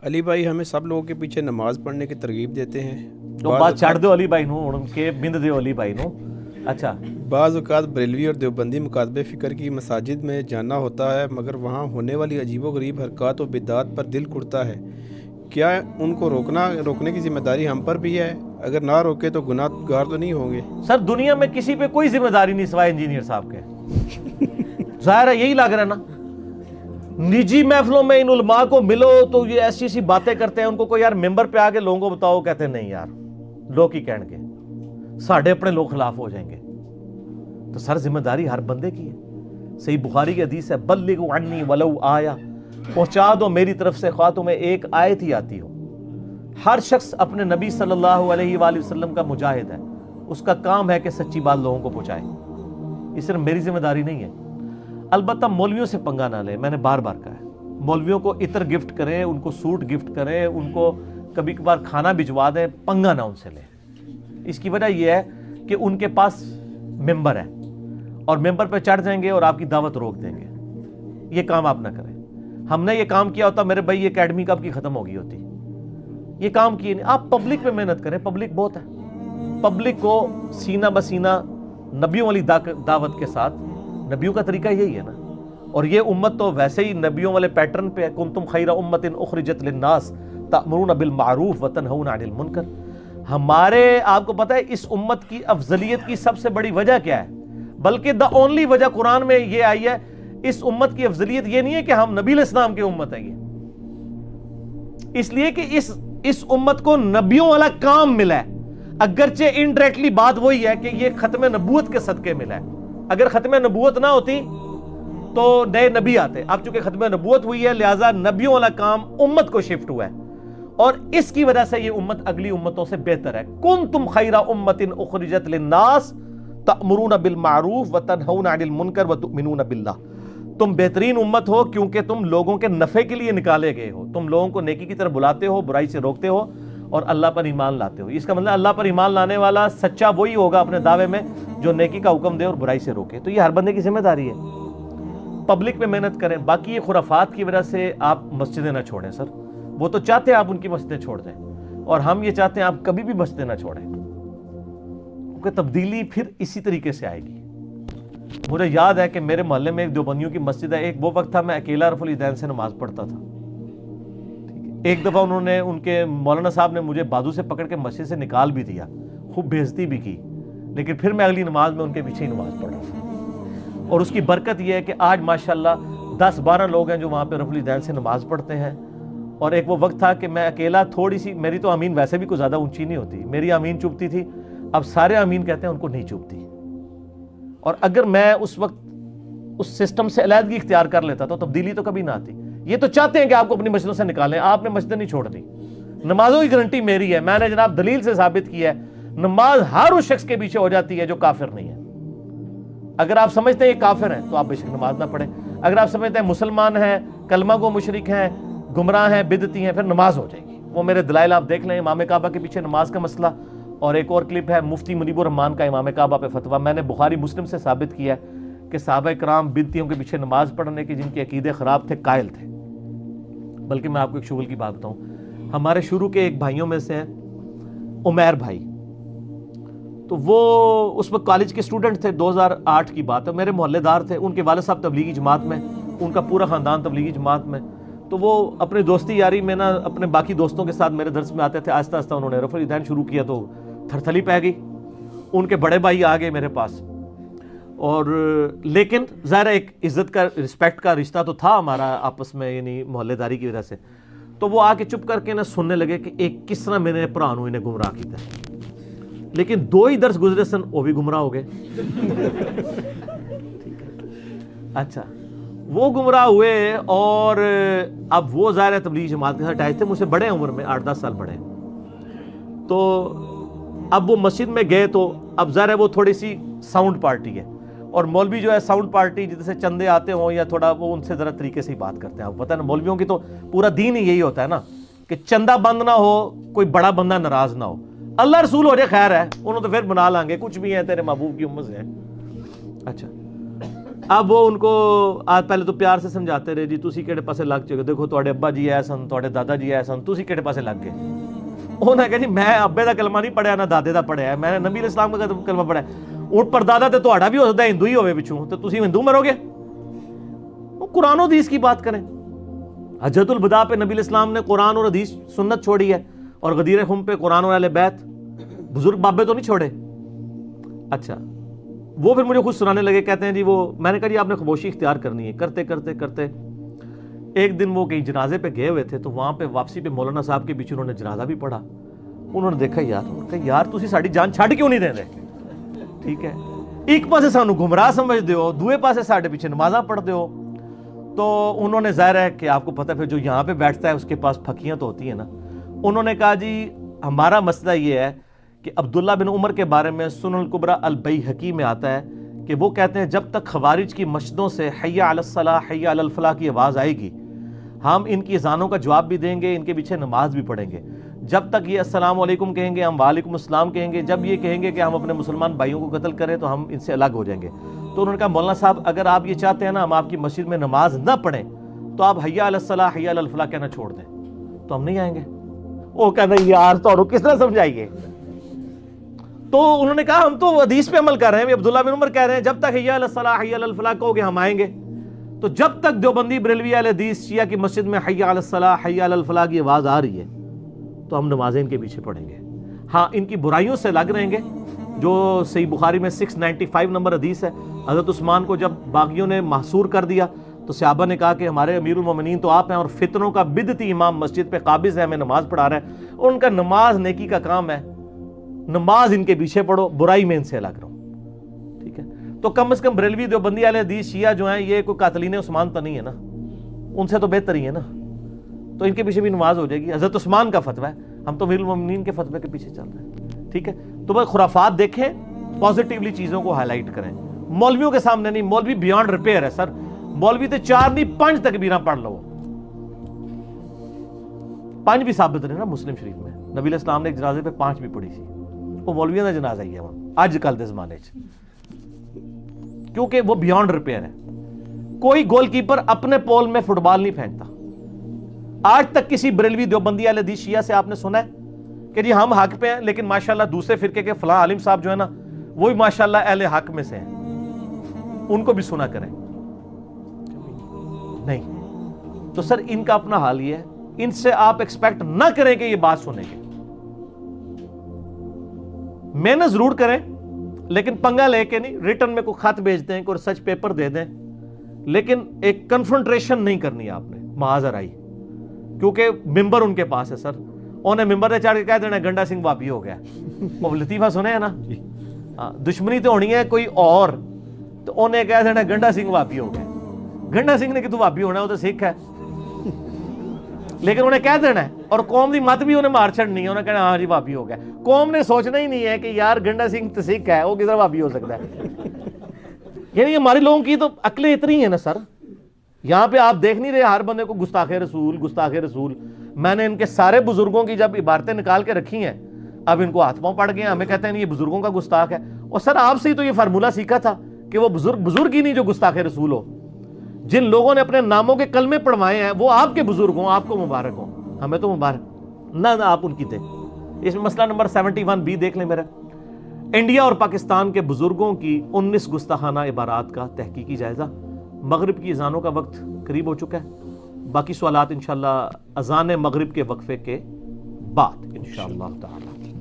علی بھائی ہمیں سب لوگوں کے پیچھے نماز پڑھنے کی ترغیب دیتے ہیں. تو بات چھڑ دو علی بھائی نو ان کے بند دیو علی بھائی نو. اچھا بعض اوقات بریلوی اور دیوبندی مکاتب فکر کی مساجد میں جانا ہوتا ہے مگر وہاں ہونے والی عجیب و غریب حرکات و بدعات پر دل کڑتا ہے. کیا ان کو روکنے کی ذمہ داری ہم پر بھی ہے؟ اگر نہ روکے تو گناہ گار تو نہیں ہوں گے؟ سر دنیا میں کسی پہ کوئی ذمہ داری نہیں سوائے انجینئر صاحب کے. ظاہر ہے یہی لگ رہا ہے نا. نجی محفلوں میں ان علماء کو ملو تو یہ ایسی ایسی باتیں کرتے ہیں. ان کو کوئی یار ممبر پہ آ کے لوگوں کو بتاؤ, کہتے ہیں نہیں یار لوگ ہی کہن گے, ساڑھے اپنے لوگ خلاف ہو جائیں گے. تو سر ذمہ داری ہر بندے کی ہے. صحیح بخاری کی حدیث ہے بلغوا عنی ولو آیا, پہنچا دو میری طرف سے خواہ تمہیں ایک آیت ہی آتی ہو. ہر شخص اپنے نبی صلی اللہ علیہ وآلہ وسلم کا مجاہد ہے. اس کا کام ہے کہ سچی بات لوگوں کو پہنچائے. یہ صرف میری ذمہ داری نہیں ہے. البتہ مولویوں سے پنگا نہ لیں, میں نے بار بار کہا ہے. مولویوں کو عطر گفٹ کریں, ان کو سوٹ گفٹ کریں, ان کو کبھی کبھار کھانا بھجوا دیں, پنگا نہ ان سے لیں. اس کی وجہ یہ ہے کہ ان کے پاس ممبر ہے اور ممبر پہ چڑھ جائیں گے اور آپ کی دعوت روک دیں گے. یہ کام آپ نہ کریں. ہم نے یہ کام کیا ہوتا میرے بھائی یہ اکیڈمی کب کی ختم ہوگی ہوتی. یہ کام کیے نہیں. آپ پبلک پہ محنت کریں, پبلک بہت ہے. پبلک کو سینہ بسینہ نبیوں والی دعوت کے ساتھ, نبیوں کا طریقہ یہی ہے نا. اور یہ امت تو ویسے ہی نبیوں والے پیٹرن پہ ہے. کنتم خیر امت اخرجت للناس تأمرون بالمعروف وتنہون عن المنکر. ہمارے آپ کو پتہ ہے اس امت کی افضلیت کی سب سے بڑی وجہ کیا ہے, بلکہ دا اونلی وجہ قرآن میں یہ آئی ہے. اس امت کی افضلیت یہ نہیں ہے کہ ہم نبی علیہ السلام کی امت ہے, یہ اس لیے کہ اس امت کو نبیوں والا کام ملا ہے. اگرچہ انڈائریکٹلی بات وہی ہے کہ یہ ختم نبوت کے صدقے ملا ہے. اگر ختم نبوت نہ ہوتی تو نئے نبی آتے. اب چونکہ ختم نبوت ہوئی ہے لہٰذا نبیوں والا کام امت کو شفٹ ہوا ہے, اور اس کی وجہ سے یہ امت اگلی امتوں سے بہتر ہے. کنتم خیر امت اخرجت للناس تأمرون بالمعروف وتنہون عن المنکر وتؤمنون باللہ. تم بہترین امت ہو کیونکہ تم لوگوں کے نفع کے لیے نکالے گئے ہو. تم لوگوں کو نیکی کی طرف بلاتے ہو, برائی سے روکتے ہو اور اللہ پر ایمان لاتے ہو. اس کا مطلب اللہ پر ایمان لانے والا سچا وہی ہوگا اپنے دعوے میں جو نیکی کا حکم دے اور برائی سے روکے. تو یہ ہر بندے کی ذمہ داری ہے. پبلک پہ محنت کریں. باقی یہ خرافات کی وجہ سے آپ مسجدیں نہ چھوڑیں. سر وہ تو چاہتے ہیں آپ ان کی مسجدیں چھوڑ دیں, اور ہم یہ چاہتے ہیں آپ کبھی بھی مسجدیں نہ چھوڑیں, کیونکہ تبدیلی پھر اسی طریقے سے آئے گی. مجھے یاد ہے کہ میرے محلے میں ایک دیوبندیوں کی مسجد ہے. ایک وہ وقت تھا میں اکیلا رفع الیدین سے نماز پڑھتا تھا. ایک دفعہ انہوں نے, ان کے مولانا صاحب نے مجھے بازو سے پکڑ کے مسجد سے نکال بھی دیا, خوب بےعزتی بھی کی, لیکن پھر میں اگلی نماز میں ان کے پیچھے ہی نماز پڑھ رہا تھا. اور اس کی برکت یہ ہے کہ آج ماشاءاللہ 10-12 لوگ ہیں جو وہاں پہ رفع الیدین سے نماز پڑھتے ہیں. اور ایک وہ وقت تھا کہ میں اکیلا, تھوڑی سی میری تو آمین ویسے بھی کوئی زیادہ اونچی نہیں ہوتی, میری آمین چبھتی تھی. اب سارے آمین کہتے ہیں ان کو نہیں چبھتی. اور اگر میں اس وقت اس سسٹم سے علیحدگی اختیار کر لیتا تو تبدیلی تو کبھی نہ آتی. یہ تو چاہتے ہیں کہ آپ کو اپنی مسجدوں سے نکالیں, آپ نے مسجدیں نہیں چھوڑ دی. نمازوں کی گارنٹی میری ہے, میں نے جناب دلیل سے ثابت کیا ہے. نماز ہر اس شخص کے پیچھے ہو جاتی ہے جو کافر نہیں ہے. اگر آپ سمجھتے ہیں یہ کافر ہیں تو آپ بے شک نماز نہ پڑھیں. اگر آپ سمجھتے ہیں مسلمان ہیں, کلمہ گو مشرک ہیں, گمراہ ہیں, بدعتی ہیں, پھر نماز ہو جائے گی. وہ میرے دلائل آپ دیکھ لیں. امام کعبہ کے پیچھے نماز کا مسئلہ, اور ایک اور کلپ ہے مفتی منیب الرحمان کا امام کعبہ پہ فتویٰ. میں نے بخاری مسلم سے ثابت کیا ہے کہ صحابہ کرام بدعتیوں کے پیچھے نماز پڑھنے کے جن کے عقیدے خراب تھے قائل تھے. بلکہ میں آپ کو ایک شغل کی بات بتاؤں, ہمارے شروع کے ایک بھائیوں میں سے ہیں عمیر بھائی. تو وہ اس وقت کالج کے اسٹوڈنٹ تھے, 2008 کی بات ہے. میرے محلے دار تھے, ان کے والد صاحب تبلیغی جماعت میں, ان کا پورا خاندان تبلیغی جماعت میں. تو وہ اپنی دوستی یاری میں نا اپنے باقی دوستوں کے ساتھ میرے درس میں آتے تھے. آہستہ آہستہ انہوں نے رفع الیدین شروع کیا تو تھرتھلی پہ گئی. ان کے بڑے بھائی آ گئے میرے پاس, اور لیکن ظاہر ایک عزت کا, رسپیکٹ کا رشتہ تو تھا ہمارا آپس میں, یعنی محلے داری کی وجہ سے. تو وہ آ کے چپ کر کے نا سننے لگے کہ ایک کس طرح میرے پرانوں انہیں گمراہ کیتا ہے. لیکن 2 ہی درس گزرے سن وہ بھی گمراہ ہو گئے. اچھا وہ گمراہ ہوئے, اور اب وہ ظاہر تبلیغی جماعت کے ساتھ اٹیچ تھے, مجھ سے بڑے عمر میں 8-10 سال بڑے. تو اب وہ مسجد میں گئے تو اب ظاہر ہے وہ تھوڑی سی ساؤنڈ پارٹی ہے, اور مولوی جو ہے ساؤنڈ پارٹی جیسے چندے آتے ہوں یا تھوڑا وہ ان سے ذرا طریقے سے ہی بات کرتے ہیں. آپ پتہ ہے نا مولویوں کی تو پورا دین ہی یہی ہوتا ہے نا کہ چندہ بند نہ ہو, کوئی بڑا بندہ ناراض نہ ہو, اللہ رسول ہو جائے خیر ہے, انہوں تو پھر بنا لیں گے, کچھ بھی ہے تیرے محبوب کی امت سے. اچھا اب وہ ان کو آج پہلے تو پیار سے سمجھاتے رہے جی تسی کہڑے پاسے لگ چکے دیکھو تواڈے ابا جی اے سن تواڈے دادا جی اے سن تسی کہڑے پاسے لگ گئے. انہوں نے کہا جی میں ابے دا کلمہ نہیں پڑھیا نہ دادے دا پڑھیا ہے, میں نے نبی علیہ السلام کا کلمہ پڑھا ہے. اور پردادا تے تہاڈا بھی ہو سکتا ہے ہندو ہی ہوئے پچھوں, تو تسی ہندو مرو گے. وہ قرآن و حدیث کی بات کریں. حجۃ الوداع پہ نبی علیہ السلام نے قرآن اور حدیث سنت چھوڑی ہے, اور غدیر خم پہ قرآن اور اہل بیت بزرگ بابے تو نہیں چھوڑے. اچھا وہ پھر مجھے خود سنانے لگے, کہتے ہیں جی وہ, میں نے کہا جی آپ نے خاموشی اختیار کرنی ہے. کرتے کرتے کرتے ایک دن وہ کہیں جنازے پہ گئے ہوئے تھے, تو وہاں پہ واپسی پہ مولانا صاحب کے پیچھے انہوں نے جنازہ بھی پڑھا. انہوں نے دیکھا یار تسی ساڈی جان چھڈ کیوں نہیں دے. ٹھیک ہے, ایک پاسے سانو گمراہ سمجھ دیو, دوے پاسے ساڈے پیچھے نمازاں پڑھ دیو. تو انہوں نے ظاہر ہے کہ آپ کو پتہ ہے پھر جو یہاں پہ بیٹھتا ہے اس کے پاس پھکیاں تو ہوتی ہیں نا. انہوں نے کہا جی ہمارا مسئلہ یہ ہے کہ عبداللہ بن عمر کے بارے میں سنن الکبریٰ البیہقی میں آتا ہے کہ وہ کہتے ہیں جب تک خوارج کی مسجدوں سے حی علی الصلاح حی علی الفلاح کی آواز آئے گی, ہم ان کی اذانوں کا جواب بھی دیں گے, ان کے پیچھے نماز بھی پڑھیں گے. جب تک یہ السلام علیکم کہیں گے ہم وعلیکم السلام کہیں گے. جب یہ کہیں گے کہ ہم اپنے مسلمان بھائیوں کو قتل کریں تو ہم ان سے الگ ہو جائیں گے. تو انہوں نے کہا مولانا صاحب اگر آپ یہ چاہتے ہیں نا ہم آپ کی مسجد میں نماز نہ پڑھیں تو آپ حی علی الصلاح حی علی الفلاح کہنا چھوڑ دیں, تو ہم نہیں آئیں گے. وہ کہتا ہے یار تو کس طرح سمجھائیے. تو انہوں نے کہا ہم تو حدیث پہ عمل کر رہے ہیں. عبداللہ بن عمر کہہ رہے ہیں جب تک حی علی الصلاح حی علی الفلاح کہو گے ہم آئیں گے. تو جب تک دیوبندی بریلوی اہل حدیث شیعہ کی مسجد میں حی علی الصلاح حی علی الفلاح کی آواز آ رہی ہے تو ہم نمازیں ان کے پیچھے پڑھیں گے. ہاں ان کی برائیوں سے لگ رہیں گے. جو صحیح بخاری میں 695 نمبر حدیث ہے, حضرت عثمان کو جب باغیوں نے محصور کر دیا تو صحابہ نے کہا کہ ہمارے امیر المومنین تو آپ ہیں اور فتنوں کا بدعتی امام مسجد پہ قابض ہے, ہمیں نماز پڑھا رہا ہے. ان کا نماز نیکی کا کام ہے, نماز ان کے پیچھے پڑھو, برائی میں ان سے الگ رہو. ٹھیک ہے, تو کم از کم بریلوی دیوبندی اہل حدیث شیعہ جو ہیں یہ کوئی قاتلین عثمان تو نہیں ہے نا, ان سے تو بہتر ہی ہے نا, تو ان کے پیچھے بھی نماز ہو جائے گی. حضرت عثمان کا فتویٰ ہے, ہم تو امیر المومنین کے فتوے کے پیچھے چل رہے ہیں. ٹھیک ہے, تو بس خرافات دیکھیں, پازیٹیولی چیزوں کو ہائی لائٹ کریں. مولویوں کے سامنے نہیں, مولوی بیانڈ ریپیئر ہے سر. مولوی تو 4 نہیں 5 تکبیراں پڑھ لو, 5 بھی ثابت رہے نا مسلم شریف میں. نبی علیہ السلام نے ایک جنازے پہ 5 بھی پڑھی سی. وہ مولویوں کا جنازہ ہی ہے وہاں اج کل دے زمانے چ, کیونکہ وہ بیانڈ ریپیئر ہے. کوئی گول کیپر اپنے پول میں فٹ بال نہیں پھینکتا. آج تک کسی بریلوی دیوبندی اہل حدیث شیعہ سے آپ نے سنا ہے کہ جی ہم حق پہ ہیں لیکن ماشاءاللہ دوسرے فرقے کے فلاں عالم صاحب جو ہے نا وہ بھی ماشاءاللہ اہل حق میں سے ہیں, ان کو بھی سنا کریں؟ نہیں. تو سر ان کا اپنا حال یہ ہے, ان سے آپ ایکسپیکٹ نہ کریں کہ یہ بات سنیں گے. محنت ضرور کریں لیکن پنگا لے کے نہیں. ریٹن میں کوئی خط بھیج دیں, کوئی ریسرچ پیپر دے دیں, لیکن ایک کنفرنٹریشن نہیں کرنی آپ نے معاذر آئی, کیونکہ ممبر ان کے پاس ہے سر. انہیں ممبر نے چڑھ کے کہہ دینا گنڈا سنگھ واپی ہو گیا. وہ لطیفہ سنے ہیں نا, دشمنی تو ہونی ہے کوئی اور, تو انہیں کہہ دینا گنڈا سنگھ واپی ہو گیا. گنڈا سنگھ نے کہ تو واپی ہونا ہے, وہ تو سکھ ہے, لیکن انہیں کہہ دینا ہے. اور قوم دی مت بھی انہیں مار چھڑنی ہے, انہیں کہنا ہاں جی واپی ہو گیا. قوم نے سوچنا ہی نہیں ہے کہ یار گنڈا سنگھ تو سکھ ہے, وہ کس طرح واپی ہو سکتا ہے. یعنی ہمارے لوگوں کی تو عقلیں اتنی ہیں نا سر. یہاں پہ آپ دیکھ نہیں رہے ہر بندے کو گستاخ رسول گستاخ رسول. میں نے ان کے سارے بزرگوں کی جب عبارتیں نکال کے رکھی ہیں, اب ان کو ہاتھ پاؤں پڑ گئے ہیں, ہمیں کہتے ہیں یہ بزرگوں کا گستاخ ہے. اور سر آپ سے ہی تو یہ فارمولہ سیکھا تھا کہ وہ بزرگ ہی نہیں جو گستاخ رسول ہو. جن لوگوں نے اپنے ناموں کے کلمے پڑھوائے ہیں وہ آپ کے بزرگ ہوں, آپ کو مبارک ہوں, ہمیں تو مبارک نہ آپ ان کی تھے. اس میں مسئلہ نمبر 71B دیکھ لیں میرا. انڈیا اور پاکستان کے بزرگوں کی 19 گستاخانہ عبارات کا تحقیقی جائزہ. مغرب کی اذانوں کا وقت قریب ہو چکا ہے. باقی سوالات انشاءاللہ اذان مغرب کے وقفے کے بعد انشاءاللہ تعالی.